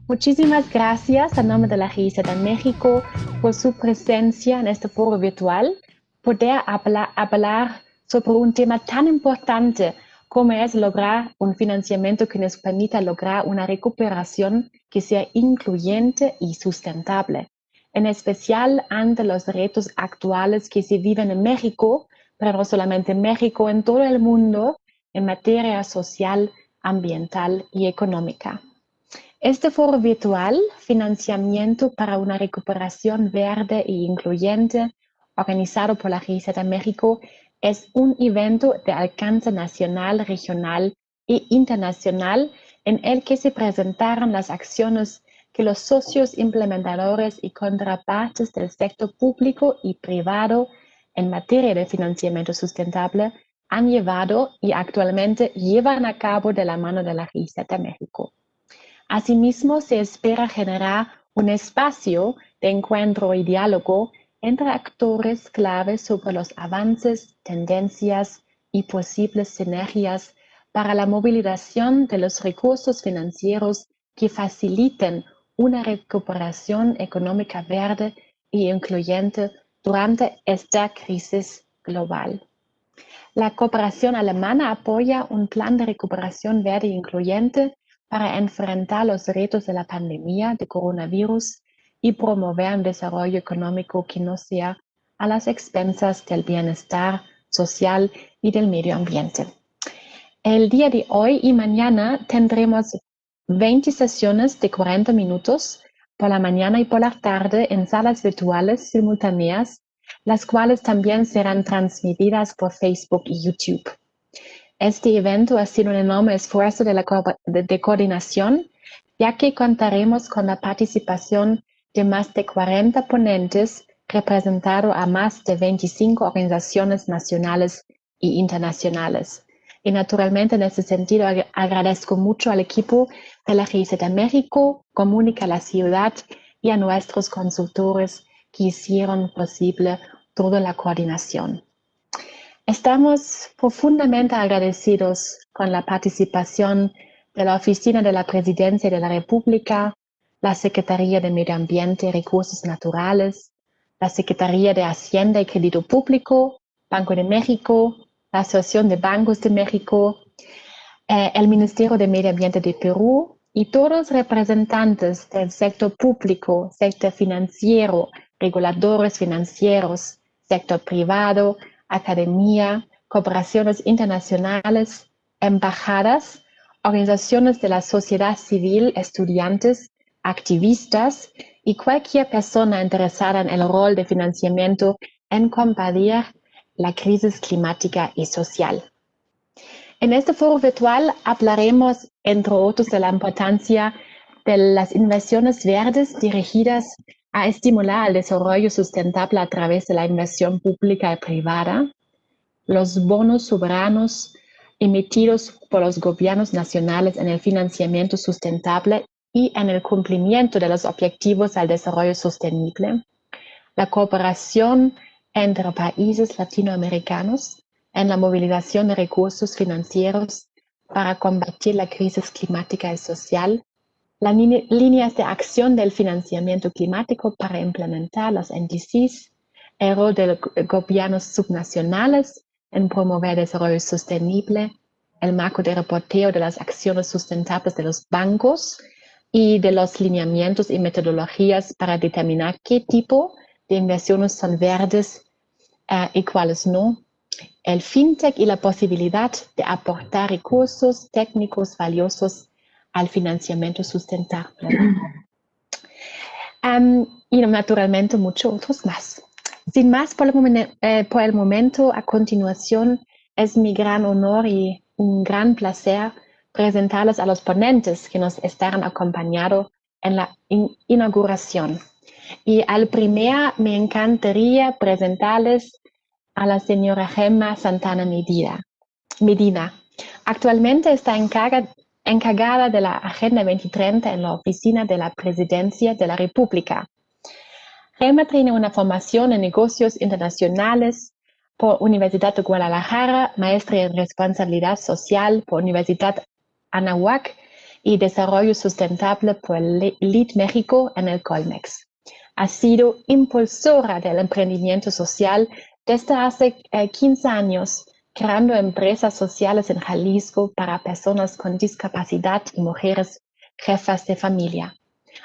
Muchísimas gracias a nombre de la GIZ de México por su presencia en este foro virtual, poder hablar sobre un tema tan importante como es lograr un financiamiento que nos permita lograr una recuperación que sea incluyente y sustentable, en especial ante los retos actuales que se viven en México, pero no solamente en México, en todo el mundo, en materia social, ambiental y económica. Este foro virtual, Financiamiento para una recuperación verde e incluyente, organizado por la GIZ de México, es un evento de alcance nacional, regional e internacional en el que se presentarán las acciones que los socios implementadores y contrapartes del sector público y privado en materia de financiamiento sustentable han llevado y actualmente llevan a cabo de la mano de la GIZ de México. Asimismo, se espera generar un espacio de encuentro y diálogo entre actores claves sobre los avances, tendencias y posibles sinergias para la movilización de los recursos financieros que faciliten una recuperación económica verde e incluyente durante esta crisis global. La cooperación alemana apoya un plan de recuperación verde e incluyente para enfrentar los retos de la pandemia de coronavirus y promover un desarrollo económico que no sea a las expensas del bienestar social y del medio ambiente. El día de hoy y mañana tendremos 20 sesiones de 40 minutos por la mañana y por la tarde en salas virtuales simultáneas, las cuales también serán transmitidas por Facebook y YouTube. Este evento ha sido un enorme esfuerzo de coordinación, ya que contaremos con la participación de más de 40 ponentes, representando a más de 25 organizaciones nacionales e internacionales. Y naturalmente, en ese sentido, agradezco mucho al equipo de la GIZ de México, Comunica a la Ciudad y a nuestros consultores que hicieron posible toda la coordinación. Estamos profundamente agradecidos con la participación de la Oficina de la Presidencia de la República, la Secretaría de Medio Ambiente y Recursos Naturales, la Secretaría de Hacienda y Crédito Público, Banco de México, la Asociación de Bancos de México, el Ministerio de Medio Ambiente de Perú y todos los representantes del sector público, sector financiero, reguladores financieros, sector privado, academia, cooperaciones internacionales, embajadas, organizaciones de la sociedad civil, estudiantes, activistas y cualquier persona interesada en el rol de financiamiento en combatir la crisis climática y social. En este foro virtual hablaremos, entre otros, de la importancia de las inversiones verdes dirigidas a estimular el desarrollo sustentable a través de la inversión pública y privada, los bonos soberanos emitidos por los gobiernos nacionales en el financiamiento sustentable y en el cumplimiento de los objetivos al desarrollo sostenible, la cooperación entre países latinoamericanos en la movilización de recursos financieros para combatir la crisis climática y social, las líneas de acción del financiamiento climático para implementar los NDCs, el rol de los gobiernos subnacionales en promover desarrollo sostenible, el marco de reporteo de las acciones sustentables de los bancos y de los lineamientos y metodologías para determinar qué tipo de inversiones son verdes y cuáles no, el fintech y la posibilidad de aportar recursos técnicos valiosos al financiamiento sustentable. Y naturalmente muchos otros más. Sin más por el momento, a continuación es mi gran honor y un gran placer presentarles a los ponentes que nos estarán acompañando en la inauguración. Y al primero me encantaría presentarles a la señora Gemma Santana Medina. Actualmente está encargada de la Agenda 2030 en la Oficina de la Presidencia de la República. Gemma tiene una formación en negocios internacionales por Universidad de Guadalajara, maestría en responsabilidad social por Universidad Anáhuac y Desarrollo Sustentable por LEAD México en el Colmex. Ha sido impulsora del emprendimiento social desde hace 15 años, creando empresas sociales en Jalisco para personas con discapacidad y mujeres jefas de familia.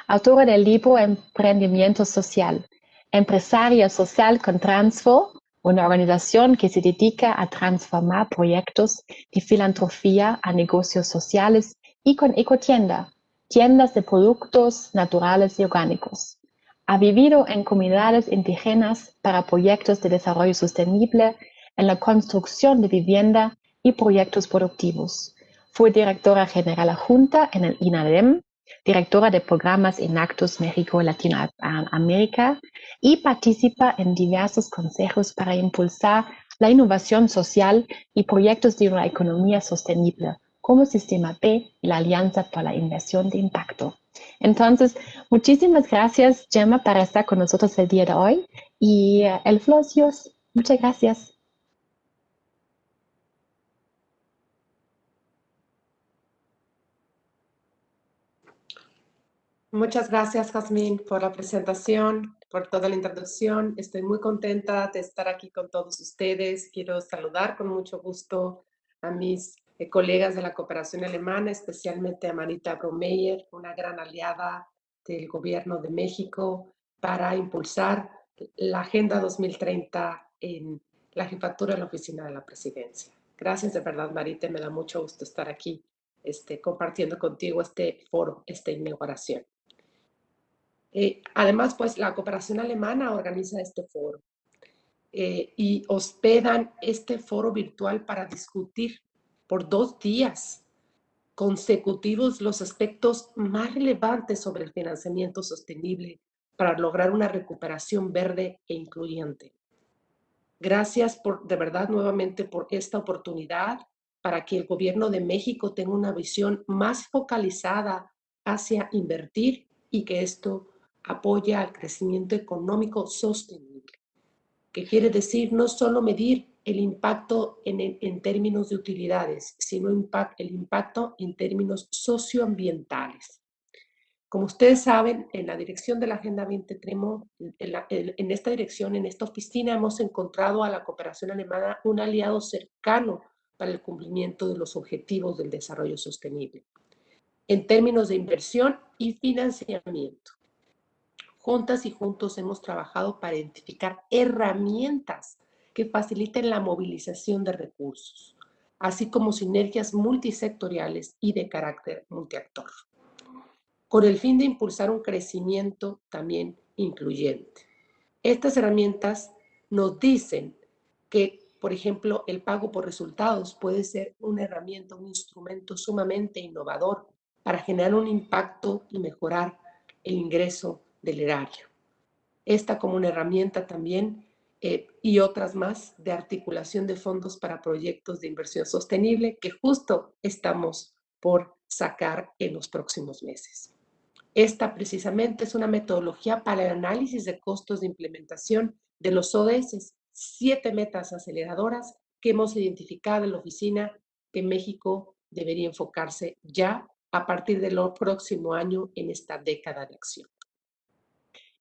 Autora del libro Emprendimiento Social, empresaria social con Transfo, una organización que se dedica a transformar proyectos de filantropía a negocios sociales, y con Ecotienda, tiendas de productos naturales y orgánicos. Ha vivido en comunidades indígenas para proyectos de desarrollo sostenible, en la construcción de vivienda y proyectos productivos. Fue directora general adjunta en el INADEM, directora de programas en Actos México Latinoamérica, y participa en diversos consejos para impulsar la innovación social y proyectos de una economía sostenible, como Sistema B y la Alianza para la Inversión de Impacto. Entonces, muchísimas gracias, Gemma, por estar con nosotros el día de hoy. Y Elflosios, muchas gracias. Muchas gracias, Jazmín, por la presentación, por toda la introducción. Estoy muy contenta de estar aquí con todos ustedes. Quiero saludar con mucho gusto a mis colegas de la cooperación alemana, especialmente a Marita Bromeyer, una gran aliada del Gobierno de México para impulsar la Agenda 2030 en la jefatura de la Oficina de la Presidencia. Gracias de verdad, Marita, me da mucho gusto estar aquí compartiendo contigo este foro, esta inauguración. Además, pues la cooperación alemana organiza este foro y hospedan este foro virtual para discutir por 2 días consecutivos los aspectos más relevantes sobre el financiamiento sostenible para lograr una recuperación verde e incluyente. Gracias de verdad nuevamente por esta oportunidad para que el Gobierno de México tenga una visión más focalizada hacia invertir y que esto apoya al crecimiento económico sostenible, que quiere decir no solo medir el impacto en términos de utilidades, sino el impacto en términos socioambientales. Como ustedes saben, en la dirección de la Agenda 2030, en esta dirección, en esta oficina, hemos encontrado a la cooperación alemana un aliado cercano para el cumplimiento de los objetivos del desarrollo sostenible, en términos de inversión y financiamiento. Juntas y juntos hemos trabajado para identificar herramientas que faciliten la movilización de recursos, así como sinergias multisectoriales y de carácter multiactor, con el fin de impulsar un crecimiento también incluyente. Estas herramientas nos dicen que, por ejemplo, el pago por resultados puede ser una herramienta, un instrumento sumamente innovador para generar un impacto y mejorar el ingreso del erario. Esta como una herramienta también y otras más de articulación de fondos para proyectos de inversión sostenible que justo estamos por sacar en los próximos meses. Esta precisamente es una metodología para el análisis de costos de implementación de los ODS, 7 metas aceleradoras que hemos identificado en la oficina que México debería enfocarse ya a partir del próximo año en esta década de acción.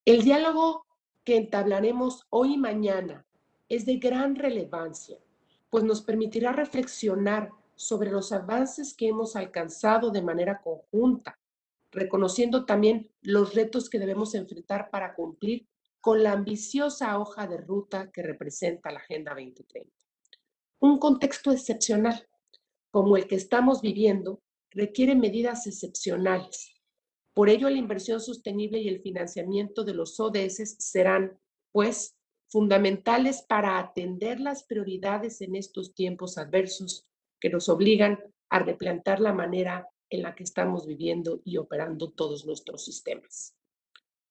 El diálogo que entablaremos hoy y mañana es de gran relevancia, pues nos permitirá reflexionar sobre los avances que hemos alcanzado de manera conjunta, reconociendo también los retos que debemos enfrentar para cumplir con la ambiciosa hoja de ruta que representa la Agenda 2030. Un contexto excepcional como el que estamos viviendo requiere medidas excepcionales. Por ello, la inversión sostenible y el financiamiento de los ODS serán, pues, fundamentales para atender las prioridades en estos tiempos adversos que nos obligan a replantear la manera en la que estamos viviendo y operando todos nuestros sistemas.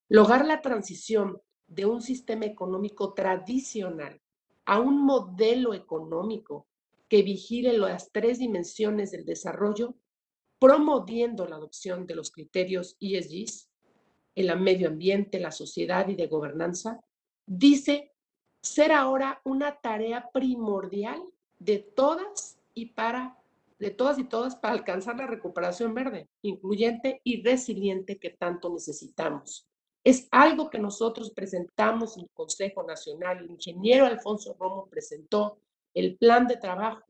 Lograr la transición de un sistema económico tradicional a un modelo económico que vigile las 3 dimensiones del desarrollo, promoviendo la adopción de los criterios ESG, el medio ambiente, la sociedad y de gobernanza, dice ser ahora una tarea primordial de todas y para de todas y todas para alcanzar la recuperación verde, incluyente y resiliente que tanto necesitamos. Es algo que nosotros presentamos en el Consejo Nacional. El ingeniero Alfonso Romo presentó el plan de trabajo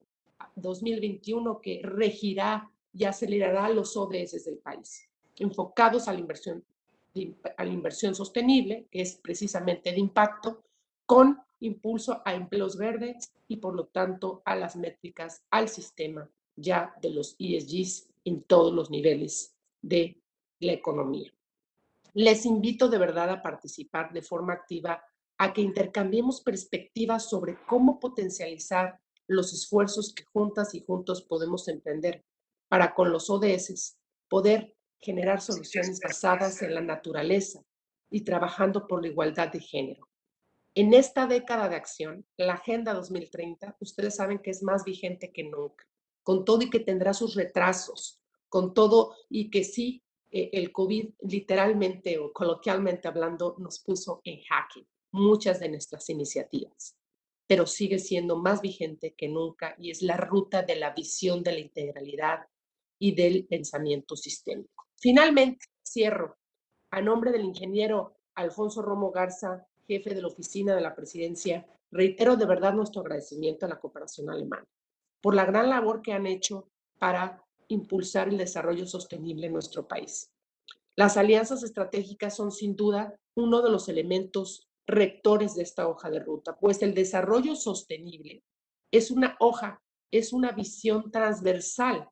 2021 que regirá y acelerará los ODS del país, enfocados a la inversión sostenible, que es precisamente de impacto, con impulso a empleos verdes y por lo tanto a las métricas, al sistema ya de los ESGs en todos los niveles de la economía. Les invito de verdad a participar de forma activa, a que intercambiemos perspectivas sobre cómo potencializar los esfuerzos que juntas y juntos podemos emprender para con los ODS poder generar soluciones basadas en la naturaleza y trabajando por la igualdad de género. En esta década de acción, la Agenda 2030, ustedes saben que es más vigente que nunca, con todo y que tendrá sus retrasos, con todo y que sí, el COVID literalmente o coloquialmente hablando nos puso en jaque muchas de nuestras iniciativas, pero sigue siendo más vigente que nunca y es la ruta de la visión de la integralidad y del pensamiento sistémico. Finalmente, cierro a nombre del ingeniero Alfonso Romo Garza, jefe de la oficina de la presidencia, reitero de verdad nuestro agradecimiento a la cooperación alemana por la gran labor que han hecho para impulsar el desarrollo sostenible en nuestro país. Las alianzas estratégicas son sin duda uno de los elementos rectores de esta hoja de ruta, pues el desarrollo sostenible es una visión transversal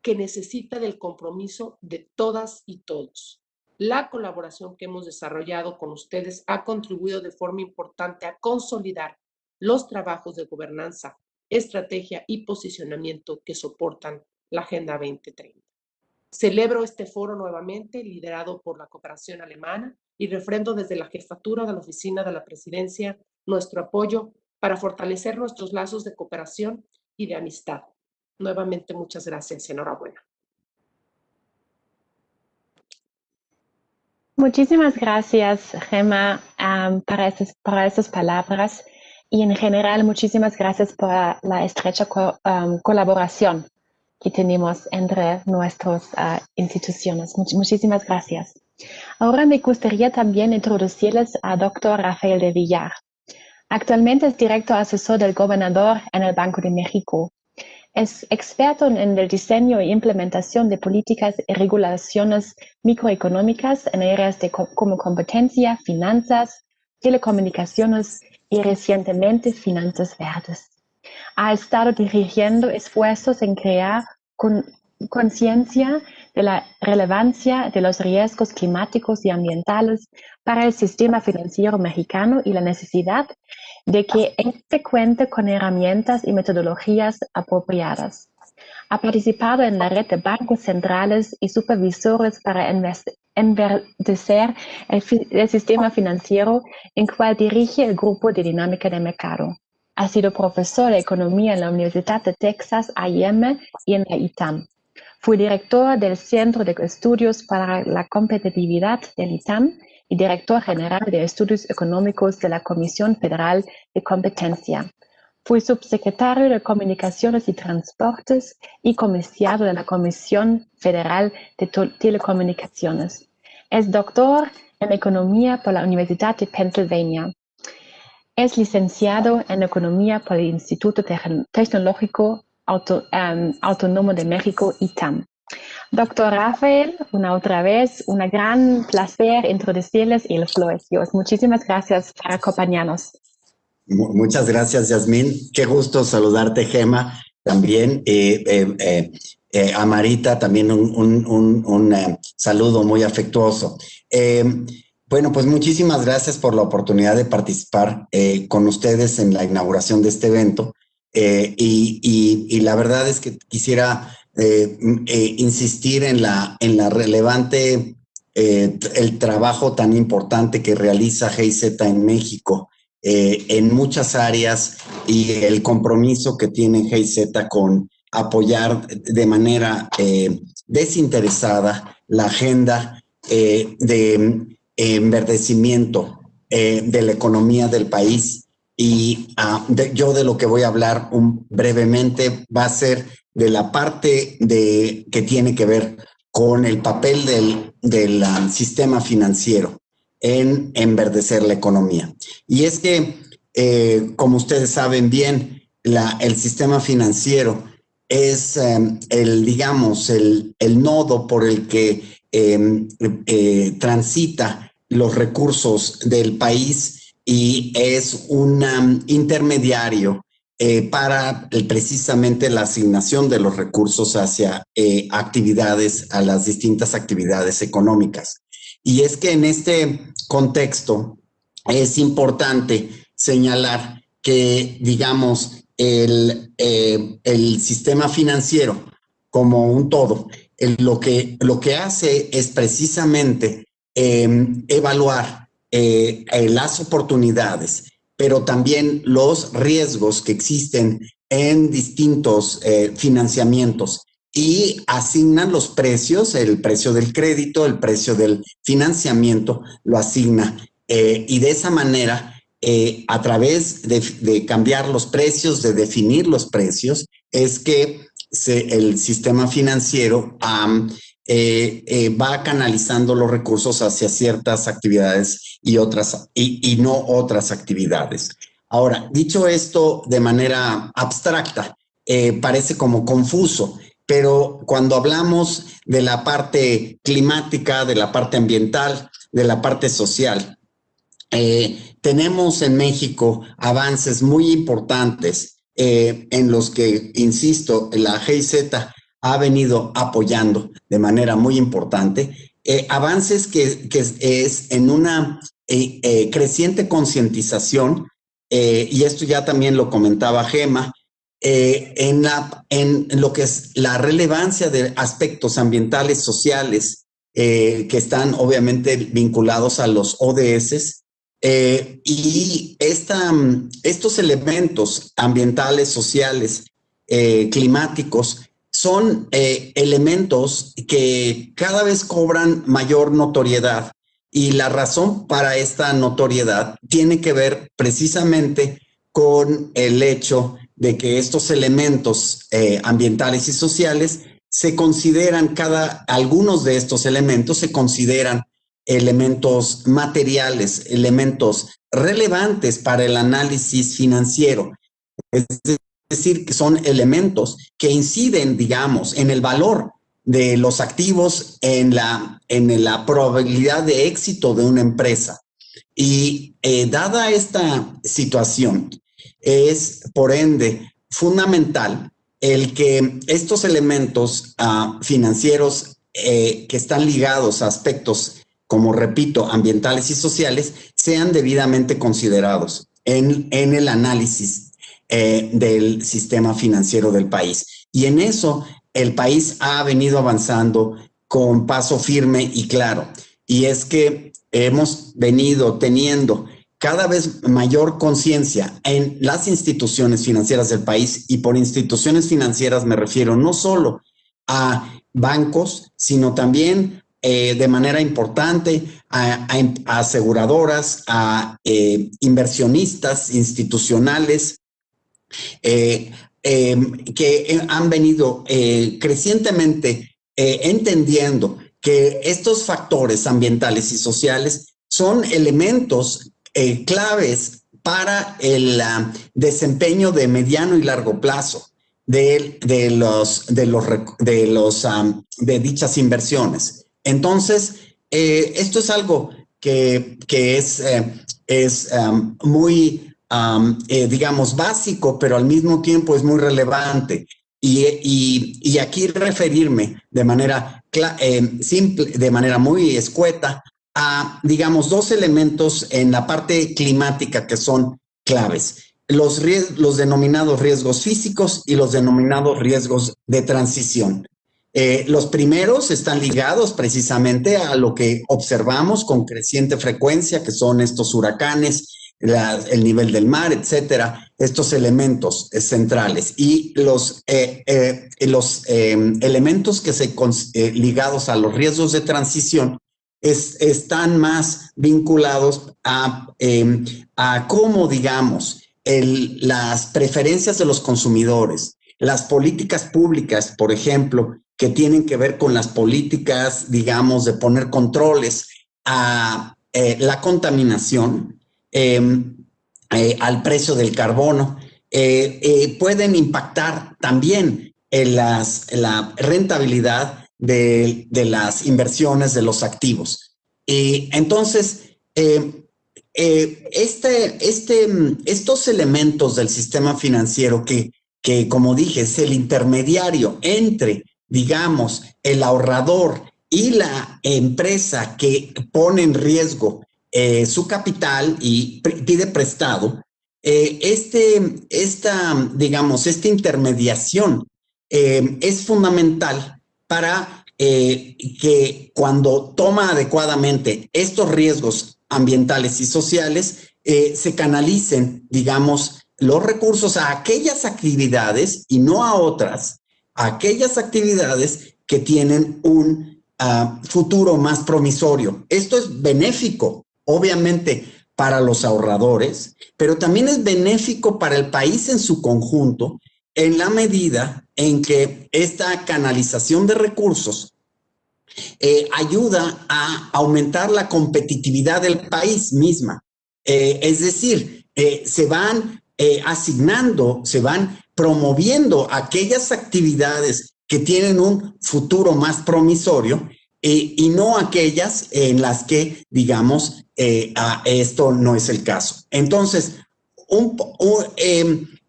que necesita del compromiso de todas y todos. La colaboración que hemos desarrollado con ustedes ha contribuido de forma importante a consolidar los trabajos de gobernanza, estrategia y posicionamiento que soportan la Agenda 2030. Celebro este foro nuevamente, liderado por la cooperación alemana, y refrendo desde la jefatura de la oficina de la presidencia nuestro apoyo para fortalecer nuestros lazos de cooperación y de amistad. Nuevamente, muchas gracias y enhorabuena. Muchísimas gracias, Gemma, para esas palabras y en general muchísimas gracias por la estrecha colaboración que tenemos entre nuestras instituciones. Muchísimas gracias. Ahora me gustaría también introducirles a Dr. Rafael de Villar. Actualmente es director asesor del gobernador en el Banco de México. Es experto en el diseño e implementación de políticas y regulaciones microeconómicas en áreas como competencia, finanzas, telecomunicaciones y recientemente finanzas verdes. Ha estado dirigiendo esfuerzos en crear conciencia de la relevancia de los riesgos climáticos y ambientales para el sistema financiero mexicano y la necesidad de que éste cuente con herramientas y metodologías apropiadas. Ha participado en la red de bancos centrales y supervisores para enverdecer el sistema financiero, en cual dirige el grupo de dinámica de mercado. Ha sido profesor de economía en la Universidad de Texas A&M y en la ITAM. Fue director del Centro de Estudios para la Competitividad del ITAM y director general de Estudios Económicos de la Comisión Federal de Competencia. Fue subsecretario de Comunicaciones y Transportes y comisionado de la Comisión Federal de Telecomunicaciones. Es doctor en Economía por la Universidad de Pennsylvania. Es licenciado en Economía por el Instituto Tecnológico Autónomo de México, ITAM. Doctor Rafael, una otra vez, un gran placer introducirles y el floor es yours. Muchísimas gracias por acompañarnos. Muchas gracias, Yasmín. Qué gusto saludarte, Gemma. También a Marita, también un saludo muy afectuoso. Bueno, pues muchísimas gracias por la oportunidad de participar con ustedes en la inauguración de este evento. Y la verdad es que quisiera insistir en la relevante, el trabajo tan importante que realiza GIZ en México en muchas áreas y el compromiso que tiene GIZ con apoyar de manera desinteresada la agenda de enverdecimiento de la economía del país y yo de lo que voy a hablar brevemente va a ser de la parte que tiene que ver con el papel del sistema financiero en enverdecer la economía. Y es que, como ustedes saben bien, el sistema financiero es digamos, el nodo por el que transita los recursos del país y es un intermediario para precisamente la asignación de los recursos hacia a las distintas actividades económicas. Y es que en este contexto es importante señalar que, digamos, el sistema financiero como un todo, lo que hace es precisamente evaluar las oportunidades, pero también los riesgos que existen en distintos financiamientos y asignan los precios, el precio del crédito, el precio del financiamiento, lo asigna y de esa manera, a través de cambiar los precios, de definir los precios, es que el sistema financiero va canalizando los recursos hacia ciertas actividades y no otras actividades. Ahora, dicho esto de manera abstracta, parece como confuso, pero cuando hablamos de la parte climática, de la parte ambiental, de la parte social, tenemos en México avances muy importantes en los que, insisto, la GIZ ha venido apoyando de manera muy importante, avances que es en una creciente concientización, y esto ya también lo comentaba Gema, en lo que es la relevancia de aspectos ambientales, sociales, que están obviamente vinculados a los ODS, y estos elementos ambientales, sociales, climáticos, son elementos que cada vez cobran mayor notoriedad y la razón para esta notoriedad tiene que ver precisamente con el hecho de que estos elementos ambientales y sociales se consideran, algunos de estos elementos se consideran elementos materiales, elementos relevantes para el análisis financiero. Es decir, que son elementos que inciden, digamos, en el valor de los activos, en la probabilidad de éxito de una empresa. Y dada esta situación, es por ende fundamental el que estos elementos financieros que están ligados a aspectos, como repito, ambientales y sociales, sean debidamente considerados en el análisis del sistema financiero del país. Y en eso el país ha venido avanzando con paso firme y claro. Y es que hemos venido teniendo cada vez mayor conciencia en las instituciones financieras del país, y por instituciones financieras me refiero no solo a bancos, sino también de manera importante a aseguradoras, a inversionistas institucionales, que han venido crecientemente entendiendo que estos factores ambientales y sociales son elementos claves para el desempeño de mediano y largo plazo de dichas inversiones. Entonces, esto es algo que es muy digamos, básico, pero al mismo tiempo es muy relevante. Y aquí referirme de manera simple, de manera muy escueta, a, digamos, dos elementos en la parte climática que son claves. Los denominados riesgos físicos y los denominados riesgos de transición. Los primeros están ligados precisamente a lo que observamos con creciente frecuencia, que son estos huracanes, el nivel del mar, etcétera, estos elementos centrales. Y los elementos que ligados a los riesgos de transición están más vinculados a cómo, digamos, las preferencias de los consumidores, las políticas públicas, por ejemplo, que tienen que ver con las políticas, digamos, de poner controles a la contaminación, al precio del carbono, pueden impactar también en la rentabilidad de las inversiones de los activos. Entonces, estos elementos del sistema financiero que, como dije, es el intermediario entre, digamos, el ahorrador y la empresa que pone en riesgo su capital y pide prestado, digamos, esta intermediación es fundamental para que cuando toma adecuadamente estos riesgos ambientales y sociales, se canalicen, digamos, los recursos a aquellas actividades y no a otras, a aquellas actividades que tienen un futuro más promisorio. Esto es benéfico, obviamente, para los ahorradores, pero también es benéfico para el país en su conjunto, en la medida en que esta canalización de recursos ayuda a aumentar la competitividad del país misma. Es decir, se van asignando, se van promoviendo aquellas actividades que tienen un futuro más promisorio y no aquellas en las que, digamos, esto no es el caso. Entonces,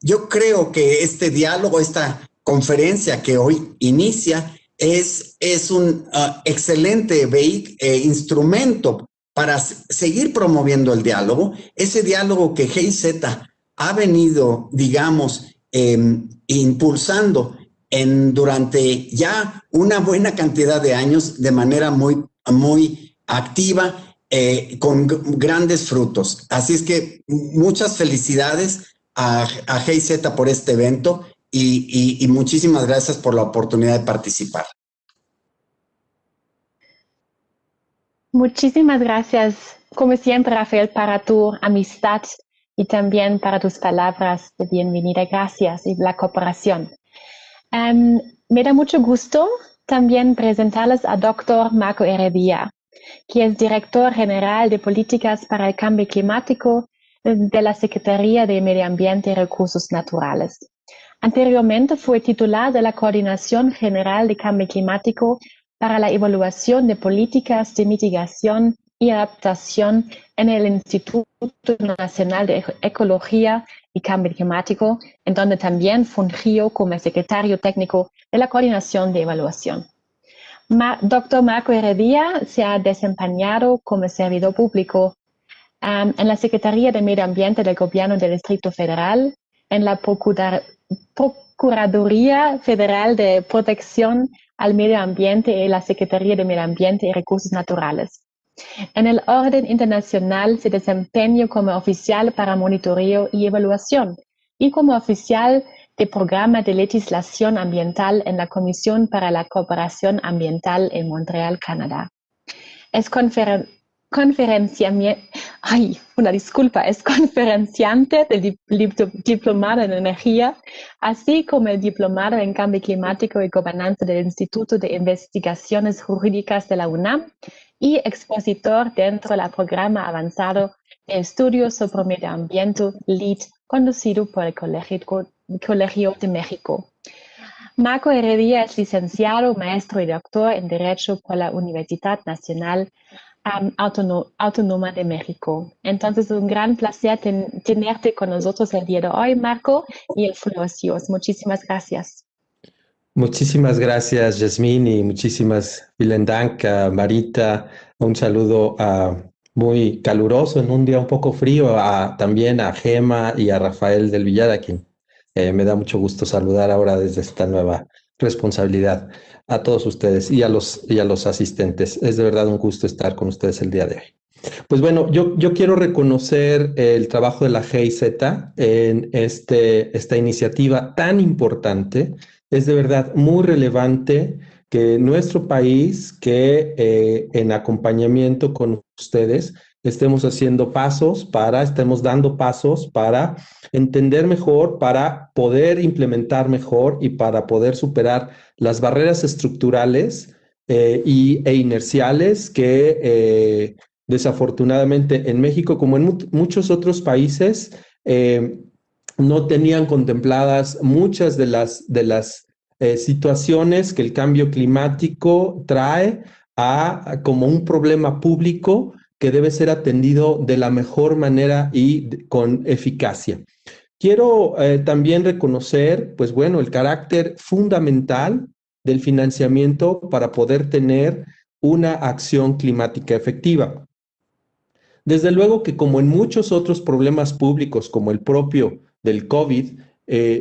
yo creo que este diálogo, esta conferencia que hoy inicia, es un excelente instrumento para seguir promoviendo el diálogo, ese diálogo que GIZ ha venido, digamos, impulsando durante ya una buena cantidad de años de manera muy, muy activa, con grandes frutos. Así es que muchas felicidades a GIZ por este evento y muchísimas gracias por la oportunidad de participar. Muchísimas gracias, como siempre, Rafael, para tu amistad y también para tus palabras de bienvenida. Gracias y la cooperación. Me da mucho gusto también presentarles a Dr. Marco Heredia, que es director general de Políticas para el Cambio Climático de la Secretaría de Medio Ambiente y Recursos Naturales. Anteriormente fue titular de la Coordinación General de Cambio Climático para la evaluación de políticas de mitigación y adaptación en el Instituto Nacional de Ecología y Cambio Climático, en donde también fungió como secretario técnico de la Coordinación de Evaluación. Dr. Marco Heredia se ha desempeñado como servidor público en la Secretaría de Medio Ambiente del Gobierno del Distrito Federal, en la Procuraduría Federal de Protección al Medio Ambiente y la Secretaría de Medio Ambiente y Recursos Naturales. En el orden internacional se desempeñó como oficial para monitoreo y evaluación y como oficial de programa de legislación ambiental en la Comisión para la Cooperación Ambiental en Montreal, Canadá. Es conferenciante del diplomado en energía, así como el diplomado en cambio climático y gobernanza del Instituto de Investigaciones Jurídicas de la UNAM y expositor dentro del programa avanzado de estudios sobre medio ambiente LEED, conducido por el Colegio de México. Marco Heredia es licenciado, maestro y doctor en Derecho por la Universidad Nacional Autónoma de México. Entonces, es un gran placer tenerte con nosotros el día de hoy, Marco, y el Florecios. Muchísimas gracias. Muchísimas gracias, Yasmín, y muchísimas vielen Dank a Marita. Un saludo muy caluroso en un día un poco frío, también a Gema y a Rafael del Villar, a quien me da mucho gusto saludar ahora desde esta nueva responsabilidad. A todos ustedes y a los asistentes. Es de verdad un gusto estar con ustedes el día de hoy. Pues bueno, yo quiero reconocer el trabajo de la GIZ en esta iniciativa tan importante. Es de verdad muy relevante que nuestro país, que en acompañamiento con ustedes, estemos estemos dando pasos para entender mejor, para poder implementar mejor y para poder superar las barreras estructurales e inerciales que desafortunadamente en México, como en muchos otros países, no tenían contempladas muchas de las situaciones que el cambio climático trae como un problema público que debe ser atendido de la mejor manera y con eficacia. Quiero también reconocer, pues bueno, el carácter fundamental del financiamiento para poder tener una acción climática efectiva. Desde luego que como en muchos otros problemas públicos, como el propio del COVID,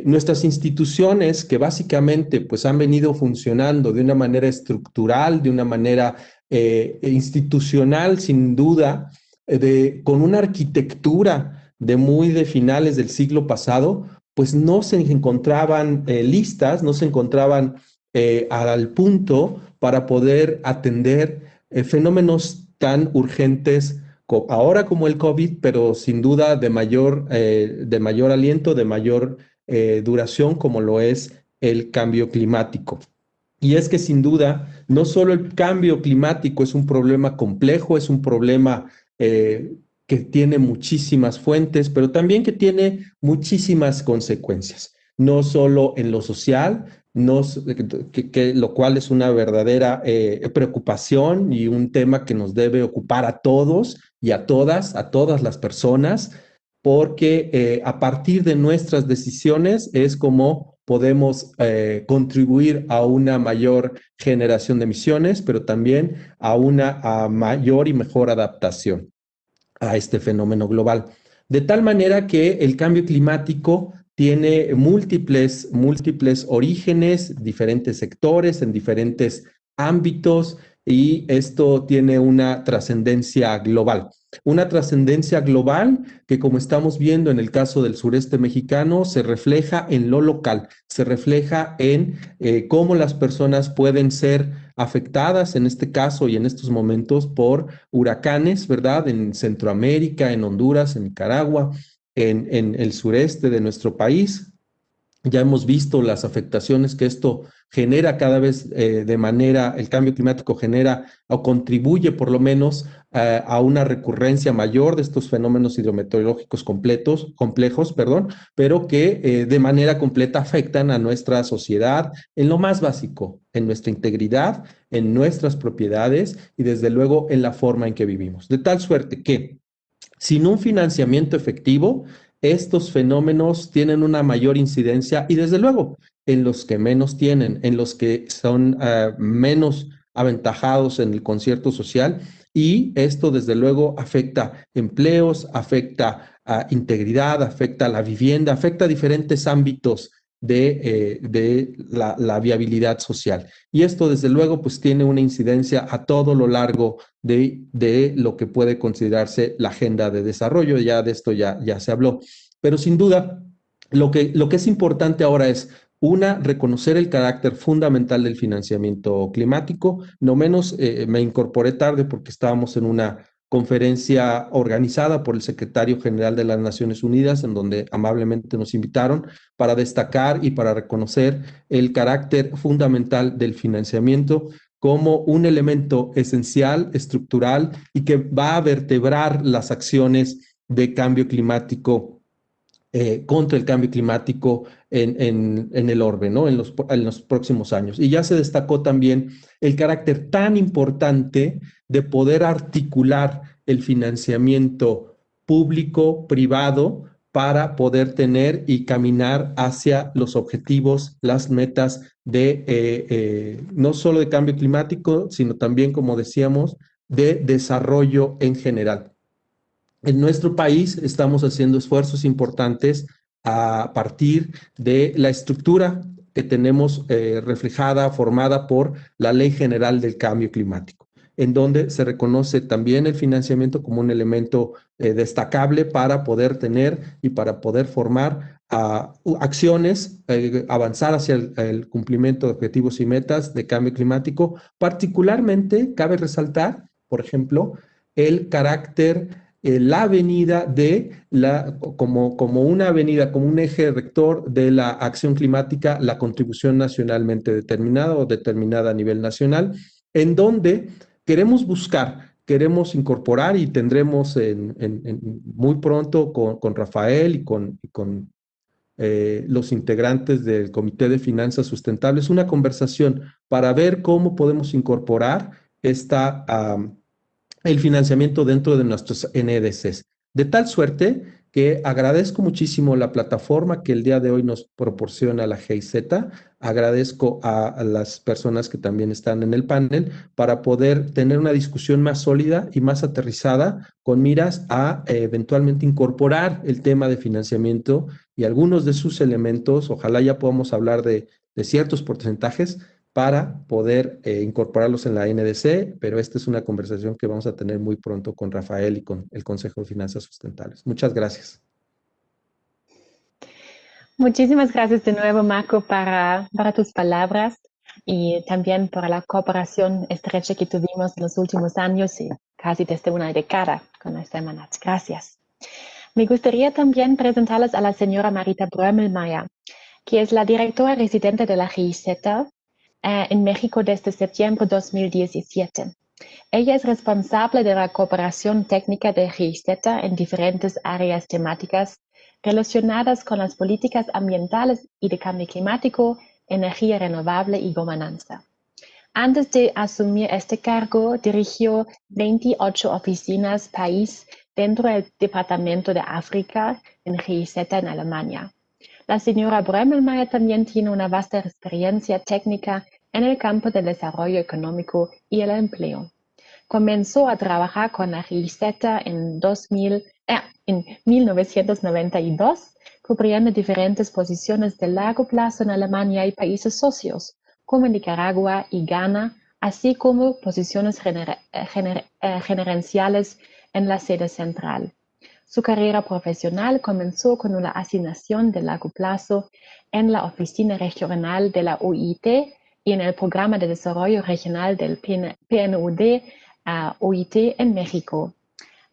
nuestras instituciones que básicamente pues han venido funcionando de una manera estructural, de una manera institucional sin duda, con una arquitectura de finales del siglo pasado, pues no se encontraban listas, no se encontraban al punto para poder atender fenómenos tan urgentes ahora como el COVID, pero sin duda de mayor aliento, de mayor duración, como lo es el cambio climático. Y es que sin duda, no solo el cambio climático es un problema complejo, es un problema que tiene muchísimas fuentes, pero también que tiene muchísimas consecuencias, no solo en lo social, lo cual es una verdadera preocupación y un tema que nos debe ocupar a todos y a todas las personas, porque a partir de nuestras decisiones es como podemos contribuir a una mayor generación de emisiones, pero también a una mayor y mejor adaptación a este fenómeno global. De tal manera que el cambio climático tiene múltiples orígenes, diferentes sectores, en diferentes ámbitos, y esto tiene una trascendencia global. Una trascendencia global que, como estamos viendo en el caso del sureste mexicano, se refleja en lo local, se refleja en cómo las personas pueden ser afectadas en este caso y en estos momentos por huracanes, ¿verdad? En Centroamérica, en Honduras, en Nicaragua, en el sureste de nuestro país. Ya hemos visto las afectaciones que esto genera cada vez el cambio climático genera o contribuye por lo menos a una recurrencia mayor de estos fenómenos hidrometeorológicos complejos, pero que de manera completa afectan a nuestra sociedad en lo más básico, en nuestra integridad, en nuestras propiedades y desde luego en la forma en que vivimos. De tal suerte que sin un financiamiento efectivo, estos fenómenos tienen una mayor incidencia y desde luego en los que menos tienen, en los que son menos aventajados en el concierto social, y esto desde luego afecta empleos, afecta a integridad, afecta a la vivienda, afecta a diferentes ámbitos de la viabilidad social. Y esto desde luego pues tiene una incidencia a todo lo largo de lo que puede considerarse la agenda de desarrollo. Ya de esto ya se habló, pero sin duda lo que es importante ahora es reconocer el carácter fundamental del financiamiento climático. No menos me incorporé tarde porque estábamos en una conferencia organizada por el secretario general de las Naciones Unidas, en donde amablemente nos invitaron para destacar y para reconocer el carácter fundamental del financiamiento como un elemento esencial, estructural y que va a vertebrar las acciones de cambio climático, contra el cambio climático en el orbe, ¿no? En los próximos años. Y ya se destacó también el carácter tan importante de poder articular el financiamiento público, privado, para poder tener y caminar hacia los objetivos, las metas no solo de cambio climático, sino también, como decíamos, de desarrollo en general. En nuestro país estamos haciendo esfuerzos importantes a partir de la estructura que tenemos formada por la Ley General del Cambio Climático, en donde se reconoce también el financiamiento como un elemento destacable para poder tener y para poder formar acciones, avanzar hacia el cumplimiento de objetivos y metas de cambio climático. Particularmente, cabe resaltar, por ejemplo, el carácter, la avenida como una avenida, como un eje rector de la acción climática, la contribución nacionalmente determinada o determinada a nivel nacional, en donde queremos incorporar y tendremos muy pronto con Rafael y con los integrantes del Comité de Finanzas Sustentables una conversación para ver cómo podemos incorporar el financiamiento dentro de nuestros NDCs. De tal suerte que agradezco muchísimo la plataforma que el día de hoy nos proporciona la GIZ. Agradezco a las personas que también están en el panel para poder tener una discusión más sólida y más aterrizada con miras a eventualmente incorporar el tema de financiamiento y algunos de sus elementos. Ojalá ya podamos hablar de ciertos porcentajes para poder incorporarlos en la NDC, pero esta es una conversación que vamos a tener muy pronto con Rafael y con el Consejo de Finanzas Sustentables. Muchas gracias. Muchísimas gracias de nuevo, Marco, para tus palabras y también por la cooperación estrecha que tuvimos en los últimos años y casi desde una década con la Semanat. Gracias. Me gustaría también presentarles a la señora Marita Brömelmeier, que es la directora residente de la GIZ en México desde septiembre de 2017. Ella es responsable de la cooperación técnica de GIZ en diferentes áreas temáticas relacionadas con las políticas ambientales y de cambio climático, energía renovable y gobernanza. Antes de asumir este cargo, dirigió 28 oficinas país dentro del Departamento de África en GIZ en Alemania. La señora Brömelmeier también tiene una vasta experiencia técnica en el campo del desarrollo económico y el empleo. Comenzó a trabajar con la GIZ en 1992, cubriendo diferentes posiciones de largo plazo en Alemania y países socios, como Nicaragua y Ghana, así como posiciones gerenciales en la sede central. Su carrera profesional comenzó con una asignación de largo plazo en la Oficina Regional de la OIT y en el Programa de Desarrollo Regional del PNUD OIT en México.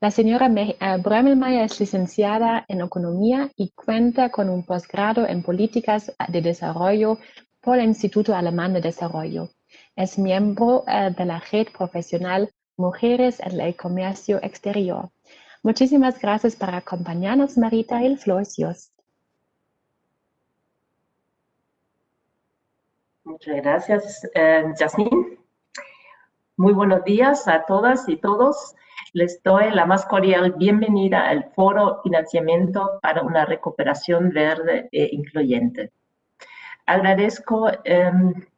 La señora Brömelmeier es licenciada en Economía y cuenta con un posgrado en Políticas de Desarrollo por el Instituto Alemán de Desarrollo. Es miembro de la red profesional Mujeres en el Comercio Exterior. Muchísimas gracias por acompañarnos, Marita, el floor es yours. Muchas gracias, Yasmín. Muy buenos días a todas y todos. Les doy la más cordial bienvenida al Foro Financiamiento para una Recuperación Verde e Incluyente. Agradezco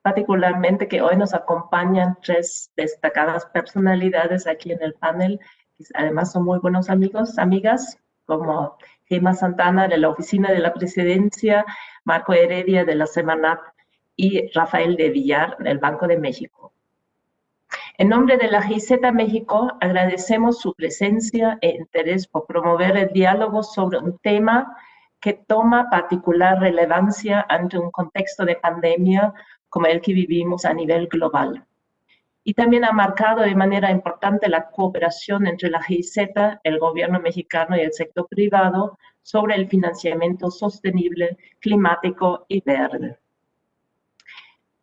particularmente que hoy nos acompañan tres destacadas personalidades aquí en el panel, que además son muy buenos amigos, amigas, como Gema Santana de la Oficina de la Presidencia, Marco Heredia de la Semanat y Rafael de Villar del Banco de México. En nombre de la GIZ México, agradecemos su presencia e interés por promover el diálogo sobre un tema que toma particular relevancia ante un contexto de pandemia como el que vivimos a nivel global. Y también ha marcado de manera importante la cooperación entre la GIZ, el gobierno mexicano y el sector privado sobre el financiamiento sostenible, climático y verde.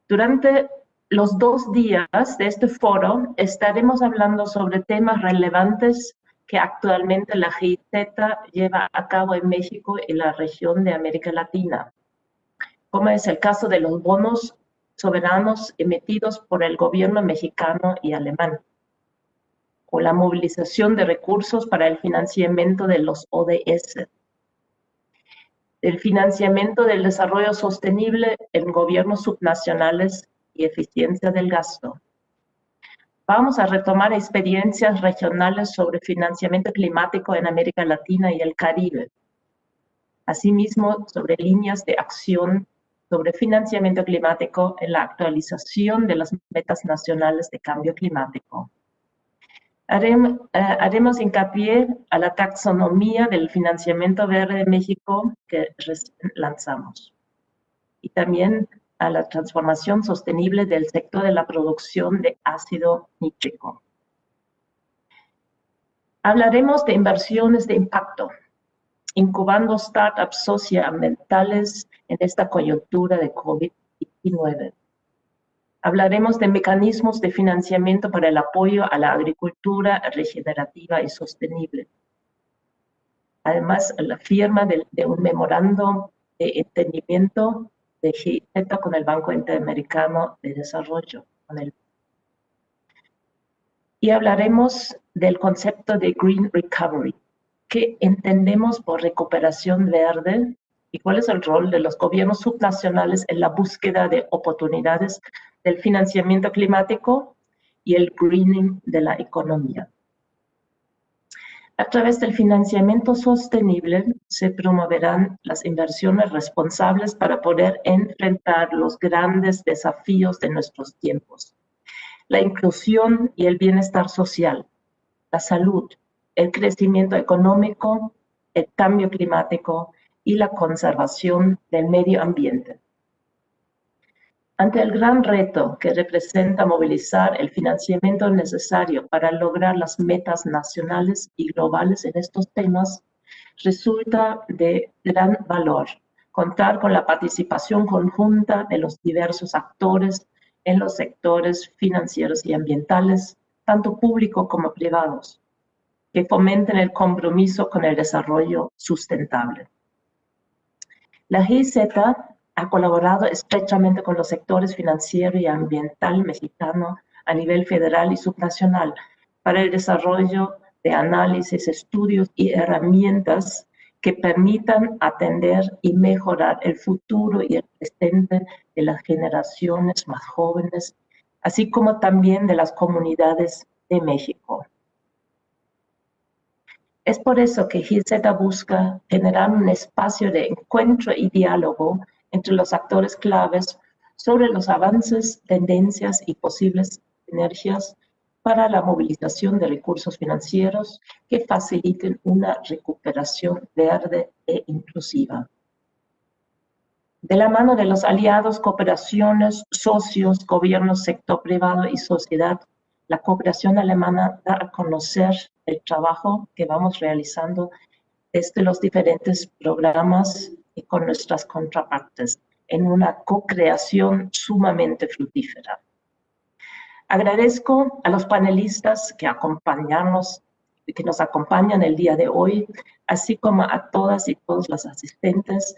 Durante los 2 días de este foro estaremos hablando sobre temas relevantes que actualmente la GIZ lleva a cabo en México y la región de América Latina, como es el caso de los bonos soberanos emitidos por el gobierno mexicano y alemán, o la movilización de recursos para el financiamiento de los ODS, el financiamiento del desarrollo sostenible en gobiernos subnacionales y eficiencia del gasto. Vamos a retomar experiencias regionales sobre financiamiento climático en América Latina y el Caribe. Asimismo, sobre líneas de acción sobre financiamiento climático en la actualización de las metas nacionales de cambio climático. Haremos hincapié a la taxonomía del financiamiento verde de México que lanzamos. Y también a la transformación sostenible del sector de la producción de ácido nítrico. Hablaremos de inversiones de impacto, incubando startups socioambientales en esta coyuntura de COVID-19. Hablaremos de mecanismos de financiamiento para el apoyo a la agricultura regenerativa y sostenible. Además, la firma de un memorando de entendimiento de GIZ con el Banco Interamericano de Desarrollo. Y hablaremos del concepto de Green Recovery. ¿Qué entendemos por recuperación verde? ¿Y cuál es el rol de los gobiernos subnacionales en la búsqueda de oportunidades del financiamiento climático y el greening de la economía? A través del financiamiento sostenible se promoverán las inversiones responsables para poder enfrentar los grandes desafíos de nuestros tiempos. La inclusión y el bienestar social, la salud, el crecimiento económico, el cambio climático y la conservación del medio ambiente. Ante el gran reto que representa movilizar el financiamiento necesario para lograr las metas nacionales y globales en estos temas, resulta de gran valor contar con la participación conjunta de los diversos actores en los sectores financieros y ambientales, tanto públicos como privados, que fomenten el compromiso con el desarrollo sustentable. La GIZ ha colaborado estrechamente con los sectores financiero y ambiental mexicano a nivel federal y subnacional para el desarrollo de análisis, estudios y herramientas que permitan atender y mejorar el futuro y el presente de las generaciones más jóvenes, así como también de las comunidades de México. Es por eso que GIZ busca generar un espacio de encuentro y diálogo entre los actores claves sobre los avances, tendencias y posibles sinergias para la movilización de recursos financieros que faciliten una recuperación verde e inclusiva. De la mano de los aliados, cooperaciones, socios, gobiernos, sector privado y sociedad, la cooperación alemana da a conocer el trabajo que vamos realizando desde los diferentes programas y con nuestras contrapartes en una co-creación sumamente fructífera. Agradezco a los panelistas que nos acompañan el día de hoy, así como a todas y todos los asistentes,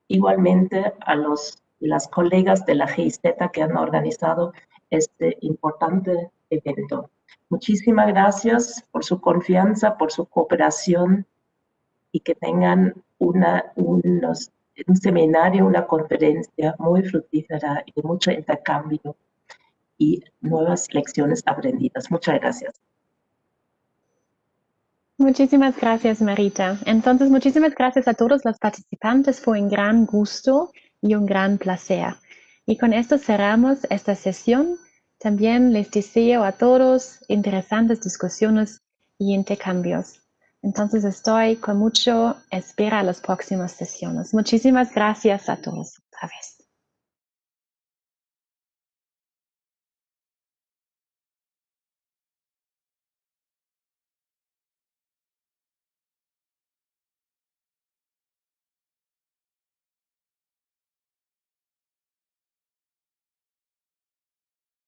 igualmente a las colegas de la GIZ que han organizado este importante evento. Muchísimas gracias por su confianza, por su cooperación y que tengan un seminario, una conferencia muy fructífera y de mucho intercambio y nuevas lecciones aprendidas. Muchas gracias. Muchísimas gracias, Marita. Entonces, muchísimas gracias a todos los participantes. Fue un gran gusto y un gran placer. Y con esto cerramos esta sesión. También les deseo a todos interesantes discusiones y intercambios. Entonces, estoy con mucho espera a las próximas sesiones. Muchísimas gracias a todos otra vez.